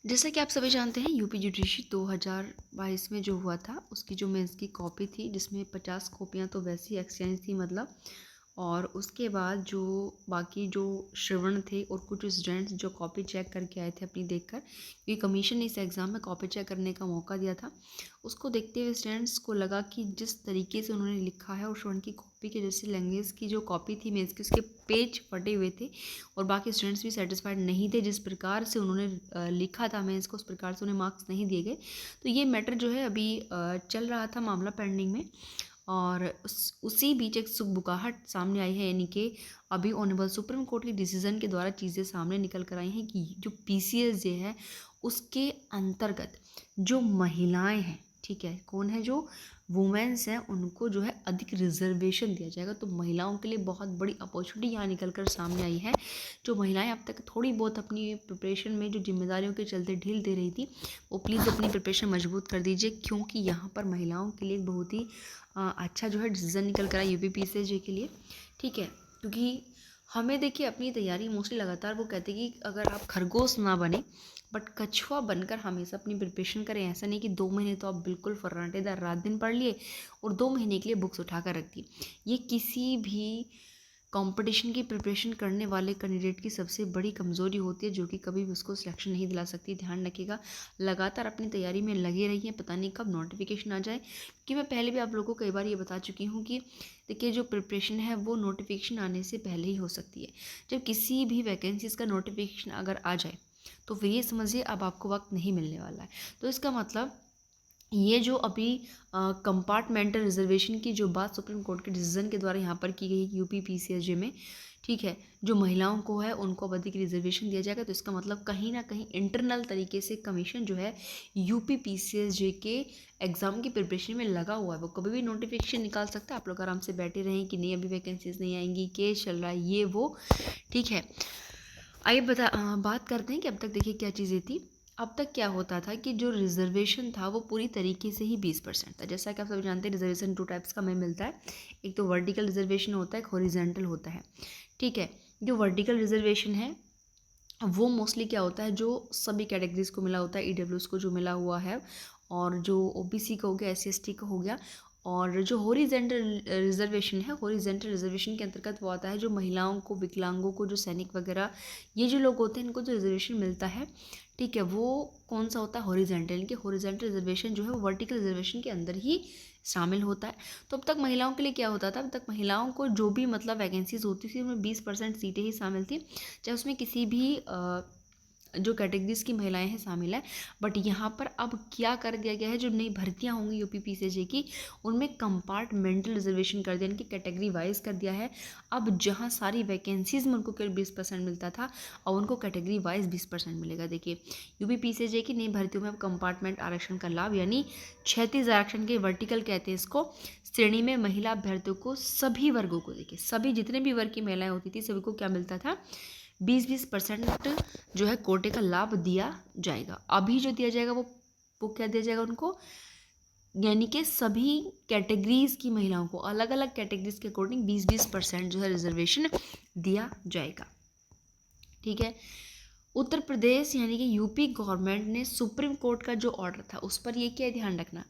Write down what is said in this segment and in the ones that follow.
जैसा कि आप सभी जानते हैं यूपी जुडिशरी 2022 में जो हुआ था उसकी जो मेंस की कॉपी थी जिसमें 50 कॉपियां तो वैसे ही एक्सचेंज थी मतलब। और उसके बाद जो बाकी जो श्रवण थे और कुछ स्टूडेंट्स जो कॉपी चेक करके आए थे अपनी देखकर, क्योंकि कमीशन ने इस एग्ज़ाम में कॉपी चेक करने का मौका दिया था, उसको देखते हुए स्टूडेंट्स को लगा कि जिस तरीके से उन्होंने लिखा है और श्रवण की कॉपी के जैसे लैंग्वेज की जो कॉपी थी मेंस की उसके पेज फटे हुए थे और बाकी स्टूडेंट्स भी सेटिस्फाइड नहीं थे जिस प्रकार से उन्होंने लिखा था मेंस को, उस प्रकार से उन्हें मार्क्स नहीं दिए गए। तो ये मैटर जो है अभी चल रहा था, मामला पेंडिंग में। और उसी बीच एक सुखबुकाहट सामने आई है, यानी कि अभी ऑनरेबल सुप्रीम कोर्ट के डिसीजन के द्वारा चीज़ें सामने निकल कर आई हैं कि जो पीसीएस जे है उसके अंतर्गत जो महिलाएं हैं, ठीक है, कौन है, जो वुमेन्स हैं, उनको जो है अधिक रिजर्वेशन दिया जाएगा। तो महिलाओं के लिए बहुत बड़ी अपॉर्चुनिटी यहाँ निकल कर सामने आई है। जो महिलाएं अब तक थोड़ी बहुत अपनी प्रिपरेशन में जो जिम्मेदारियों के चलते ढील दे रही थी, वो प्लीज़ अपनी प्रिपरेशन मजबूत कर दीजिए, क्योंकि यहाँ पर महिलाओं के लिए बहुत ही अच्छा जो है डिसीजन निकल कर आया यूपीपीसीएसजे के लिए, ठीक है। क्योंकि हमें देखिए अपनी तैयारी मोस्टली लगातार वो कहते हैं कि अगर आप खरगोश ना बने बट कछुआ बनकर हमेशा अपनी प्रिपरेशन करें। ऐसा नहीं कि 2 महीने तो आप बिल्कुल फर्राटेदार रात दिन पढ़ लिए और 2 महीने के लिए बुक्स उठा कर रख दी। ये किसी भी कंपटीशन की प्रिपरेशन करने वाले कैंडिडेट की सबसे बड़ी कमज़ोरी होती है, जो कि कभी भी उसको सिलेक्शन नहीं दिला सकती। ध्यान रखिएगा, लगातार अपनी तैयारी में लगे रहिए, पता नहीं कब नोटिफिकेशन आ जाए। कि मैं पहले भी आप लोगों को कई बार ये बता चुकी हूँ कि देखिए जो प्रिपरेशन है वो नोटिफिकेशन आने से पहले ही हो सकती है। जब किसी भी वैकेंसीज़ का नोटिफिकेशन अगर आ जाए तो फिर ये समझिए अब आपको वक्त नहीं मिलने वाला है। तो इसका मतलब ये जो अभी कंपार्टमेंटल रिजर्वेशन की जो बात सुप्रीम कोर्ट के डिसीजन के द्वारा यहाँ पर की गई यूपी पीसीएसजे में, ठीक है, जो महिलाओं को है उनको अब अधिक रिजर्वेशन दिया जाएगा। तो इसका मतलब कहीं ना कहीं इंटरनल तरीके से कमीशन जो है यूपी पीसीएसजे के एग्ज़ाम की प्रिपरेशन में लगा हुआ है। वो कभी भी नोटिफिकेशन निकाल सकता है, आप लोग आराम से बैठे रहें कि नहीं अभी वैकेंसीज नहीं आएंगी, केस चल रहा है, ये वो, ठीक है। आइए बात करते हैं कि अब तक देखिए क्या चीज़ें थी। अब तक क्या होता था कि जो रिजर्वेशन था वो पूरी तरीके से ही 20% था। जैसा कि आप सब जानते हैं रिजर्वेशन 2 टाइप्स का हमें मिलता है, एक तो वर्टिकल रिजर्वेशन होता है, एक हॉरिजेंटल होता है, ठीक है। जो वर्टिकल रिजर्वेशन है वो मोस्टली क्या होता है, जो सभी कैटेगरीज को मिला होता है, ईडब्ल्यूएस को जो मिला हुआ है, और जो ओबीसी का हो गया, एससी/एसटी का हो गया। और जो हॉरिजेंटल रिजर्वेशन है, हॉरिजेंटल रिजर्वेशन के अंतर्गत वो आता है जो महिलाओं को, विकलांगों को, जो सैनिक वगैरह ये जो लोग होते हैं इनको जो रिजर्वेशन मिलता है, ठीक है, वो कौन सा होता है, हॉरिजेंटल। इनके हॉरिजेंटल रिजर्वेशन जो है वो वर्टिकल रिजर्वेशन के अंदर ही शामिल होता है। तो अब तक महिलाओं के लिए क्या होता था, अब तक महिलाओं को जो भी मतलब वैकेंसीज होती थी उसमें 20% सीटें ही शामिल थी, चाहे उसमें किसी भी जो कैटेगरीज की महिलाएं हैं शामिल है। बट यहाँ पर अब क्या कर दिया गया है, जो नई भर्तियाँ होंगी यूपी पीसीएसजे की उनमें कंपार्टमेंटल रिजर्वेशन कर दिया, इनकी कैटेगरी वाइज कर दिया है। अब जहाँ सारी वैकेंसीज में उनको केवल 20% मिलता था और उनको कैटेगरी वाइज 20% मिलेगा। देखिए यूपी पीसीएसजे की नई भर्तियों में अब कंपार्टमेंट आरक्षण का लाभ, यानी क्षैतिज आरक्षण के वर्टिकल कहते हैं इसको, श्रेणी में महिला अभ्यर्थियों को, सभी वर्गों को, देखिए सभी जितने भी वर्ग की महिलाएं होती थी सभी को क्या मिलता था, 20% जो है कोटे का लाभ दिया जाएगा। अभी जो दिया जाएगा वो क्या दिया जाएगा उनको, यानी कि सभी कैटेगरीज की महिलाओं को अलग अलग कैटेगरीज के अकॉर्डिंग 20% जो है रिजर्वेशन दिया जाएगा, ठीक है। उत्तर प्रदेश यानी कि यूपी गवर्नमेंट ने सुप्रीम कोर्ट का जो ऑर्डर था उस पर ये क्या ध्यान रखना,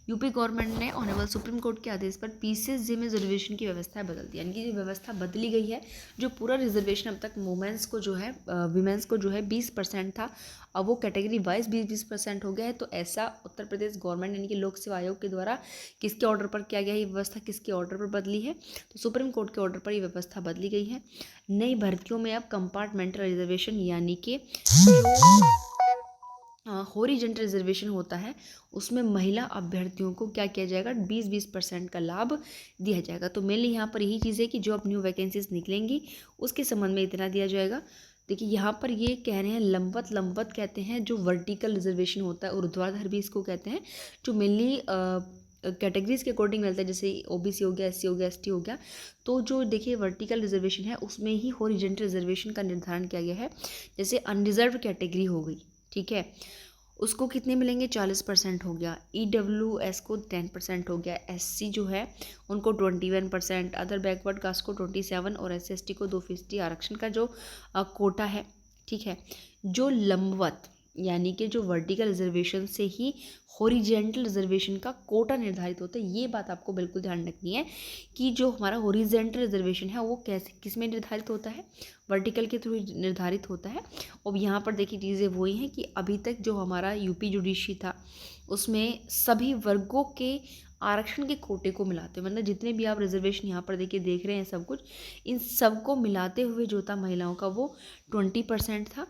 यूपी गवर्नमेंट ने ऑनरेबल सुप्रीम कोर्ट के आदेश पर पीसीएसजे में रिजर्वेशन की व्यवस्था बदल दी, यानी कि जो व्यवस्था बदली गई है, जो पूरा रिजर्वेशन अब तक वुमेंस को जो है, वीमेंस को जो है 20% था, अब वो कैटेगरी वाइज 20% हो गया है। तो ऐसा उत्तर प्रदेश गवर्नमेंट यानी कि लोक सेवा आयोग के द्वारा किसके ऑर्डर पर किया गया है, ये व्यवस्था किसके ऑर्डर पर बदली है, तो सुप्रीम कोर्ट के ऑर्डर पर ये व्यवस्था बदली गई है। नई भर्तियों में अब कंपार्टमेंटल रिजर्वेशन यानी कि जो हॉरिजेंटल रिजर्वेशन होता है उसमें महिला अभ्यर्थियों को क्या किया जाएगा, 20% का लाभ दिया जाएगा। तो मेनली यहाँ पर यही चीज़ है कि जो अब न्यू वैकेंसीज निकलेंगी उसके संबंध में इतना दिया जाएगा। देखिए यहाँ पर ये कह रहे हैं लंबवत कहते हैं जो वर्टिकल रिजर्वेशन होता है, ऊर्ध्वाधर भी इसको कहते हैं, जो मेनली कैटेगरीज के अकॉर्डिंग मिलता है, जैसे ओबीसी हो गया, एससी हो गया, एसटी हो गया। तो जो देखिए वर्टिकल रिजर्वेशन है उसमें ही हॉरिजेंटल रिजर्वेशन का निर्धारण किया गया है। जैसे अनरिजर्व कैटेगरी हो गई, ठीक है, उसको कितने मिलेंगे, 40% हो गया, ईडब्ल्यूएस को 10% हो गया, एससी जो है उनको 21%, अदर बैकवर्ड कास्ट को 27 और एससी/एसटी को 2% आरक्षण का जो कोटा है, ठीक है। जो लंबवत यानी कि जो वर्टिकल रिजर्वेशन से ही हॉरिजेंटल रिजर्वेशन का कोटा निर्धारित होता है। ये बात आपको बिल्कुल ध्यान रखनी है कि जो हमारा हॉरिजेंटल रिजर्वेशन है वो कैसे किस में निर्धारित होता है, वर्टिकल के थ्रू निर्धारित होता है। और यहाँ पर देखिए चीज़ें वही हैं कि अभी तक जो हमारा यूपी जुडिशरी था उसमें सभी वर्गों के आरक्षण के कोटे को मिलाते, मतलब जितने भी आप रिजर्वेशन यहाँ पर देखिए देख रहे हैं सब कुछ, इन सबको मिलाते हुए जो था महिलाओं का वो 20% था।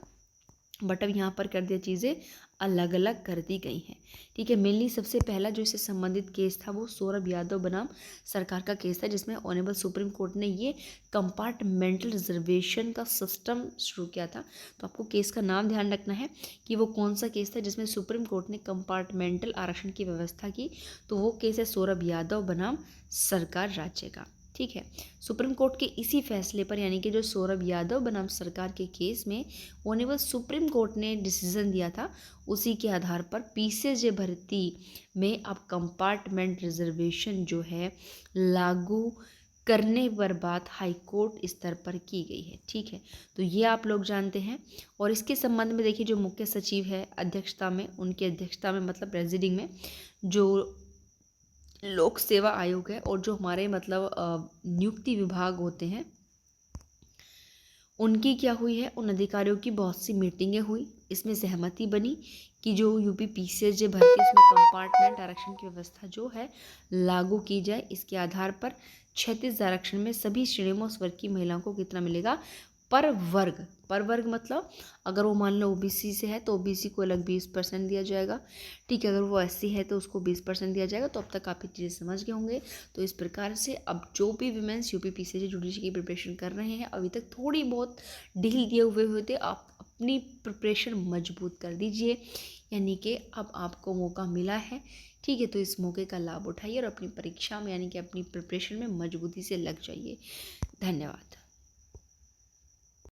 बट अब यहाँ पर कर दिया चीज़ें अलग अलग कर दी गई हैं। ठीक है, मेनली सबसे पहला जो इससे संबंधित केस था वो सौरभ यादव बनाम सरकार का केस था, जिसमें ऑनरेबल सुप्रीम कोर्ट ने ये कंपार्टमेंटल रिजर्वेशन का सिस्टम शुरू किया था। तो आपको केस का नाम ध्यान रखना है कि वो कौन सा केस था जिसमें सुप्रीम कोर्ट ने कंपार्टमेंटल आरक्षण की व्यवस्था की। तो वो केस है सौरभ यादव बनाम सरकार राज्य का। ठीक है, सुप्रीम कोर्ट के इसी फैसले पर, यानी कि जो सौरभ यादव बनाम सरकार के केस में ऑनरेबल सुप्रीम कोर्ट ने डिसीजन दिया था, उसी के आधार पर पीसीएसजे भर्ती में अब कंपार्टमेंट रिजर्वेशन जो है लागू करने पर बात हाई कोर्ट स्तर पर की गई है। ठीक है, तो ये आप लोग जानते हैं। और इसके संबंध में देखिए जो मुख्य सचिव है अध्यक्षता में, उनकी अध्यक्षता में मतलब प्रेसिडिंग में जो लोक सेवा आयोग है और जो हमारे मतलब नियुक्ति विभाग होते हैं उनकी क्या हुई है, उन अधिकारियों की बहुत सी मीटिंगें हुई। इसमें सहमति बनी कि जो यूपी पीसीएसजे भर्ती उसमें कंपार्टमेंट आरक्षण की व्यवस्था जो है लागू की जाए। इसके आधार पर 36 आरक्षण में सभी श्रेणियों में उस वर्ग की महिलाओं को कितना मिलेगा, पर वर्ग मतलब अगर वो मान लो ओबीसी से है तो ओबीसी को अलग 20% दिया जाएगा। ठीक है, अगर वो एससी है तो उसको 20% दिया जाएगा। तो अब तक आप ये चीज़ें समझ गए होंगे। तो इस प्रकार से अब जो भी वीमेंस यूपी पीसीएसजे जुडिशरी की प्रिपरेशन कर रहे हैं, अभी तक थोड़ी बहुत ढील दिए हुए होते, आप अपनी प्रिपरेशन मजबूत कर दीजिए, यानी कि अब आपको मौका मिला है। ठीक है, तो इस मौके का लाभ उठाइए और अपनी परीक्षा में यानी कि अपनी प्रिपरेशन में मजबूती से लग जाइए। धन्यवाद।